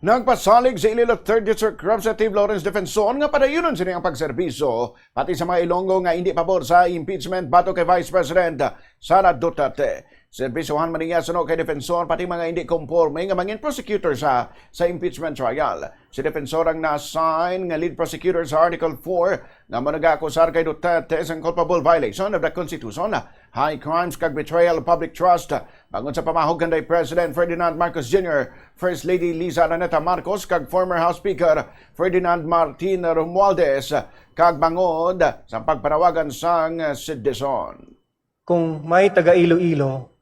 Nagpasalig sa Iloilo 3rd District Representative Lawrence Defensor nga padayunon sila ang pagserbisyo pati sa mga Ilonggo nga hindi pabor sa impeachment bato kay Vice President Sara Duterte. Serbisyohan man niya suno kay Defensor pati mga hindi conforme nga mangin prosecutor sa impeachment trial. Si Defensor ang na-assign nga lead prosecutor sa Article 4 nga manag-akusar kay Duterte sa culpable violation of the Constitution, high crimes kag betrayal of public trust bangon sa pamahog kanday President Ferdinand Marcos Jr., First Lady Liza Araneta Marcos kag former House Speaker Ferdinand Martin Romualdez kag bangod sa pagpanawagan sang sedisyon. Kung may taga Iloilo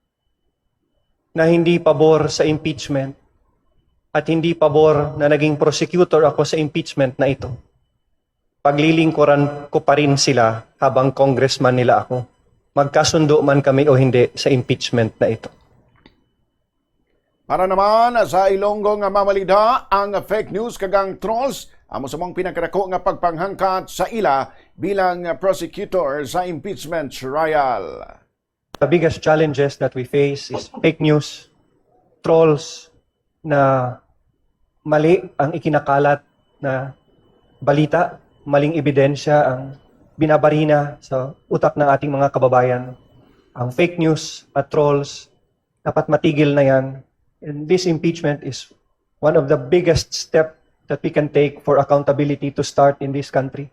na hindi pabor sa impeachment at hindi pabor na naging prosecutor ako sa impeachment na ito, paglilingkuran ko pa rin sila habang congressman nila ako. Magkasundo man kami o hindi sa impeachment na ito. Para naman sa Ilonggo nga mamalida ang fake news kagang trolls, amo sa mong pinagkarako nga pagpanghangkat sa ila bilang prosecutor sa impeachment trial. The biggest challenges that we face is fake news, trolls na mali ang ikinakalat na balita, maling ebidensya ang binabarina sa utak ng ating mga kababayan. Ang fake news at trolls, dapat matigil na yan. And this impeachment is one of the biggest step that we can take for accountability to start in this country.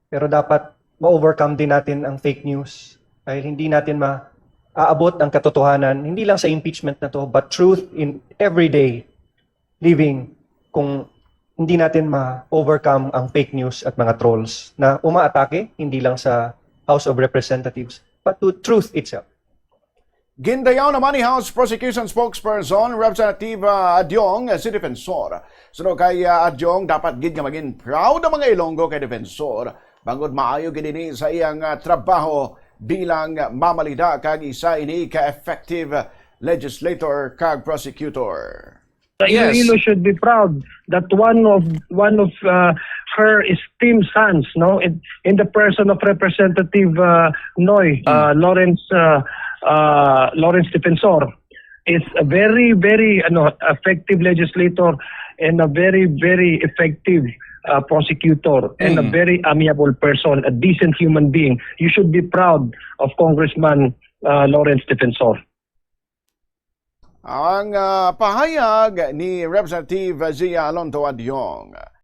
Pero dapat ma-overcome din natin ang fake news dahil hindi natin maaabot ang katotohanan, hindi lang sa impeachment na to, but truth in everyday living kung hindi natin ma-overcome ang fake news at mga trolls na umaatake hindi lang sa House of Representatives, but to truth itself. Gindayaw naman ni House Prosecution Spokesperson Representative Adyong si Defensor. Suno kay Adyong, dapat gid nga maging proud ang mga Ilonggo kay Defensor bangod maayo gid ini sa iyang trabaho bilang mamalida kag isa ini ka-effective legislator kag prosecutor. Yes. Iloilo should be proud that one of her esteemed sons, no, in the person of Representative Noy, Lawrence Defensor, is a very effective legislator and a very effective prosecutor and a very amiable person, a decent human being. You should be proud of Congressman Lawrence Defensor. Ang pahayag ni Representative Zia Alonto Adyong.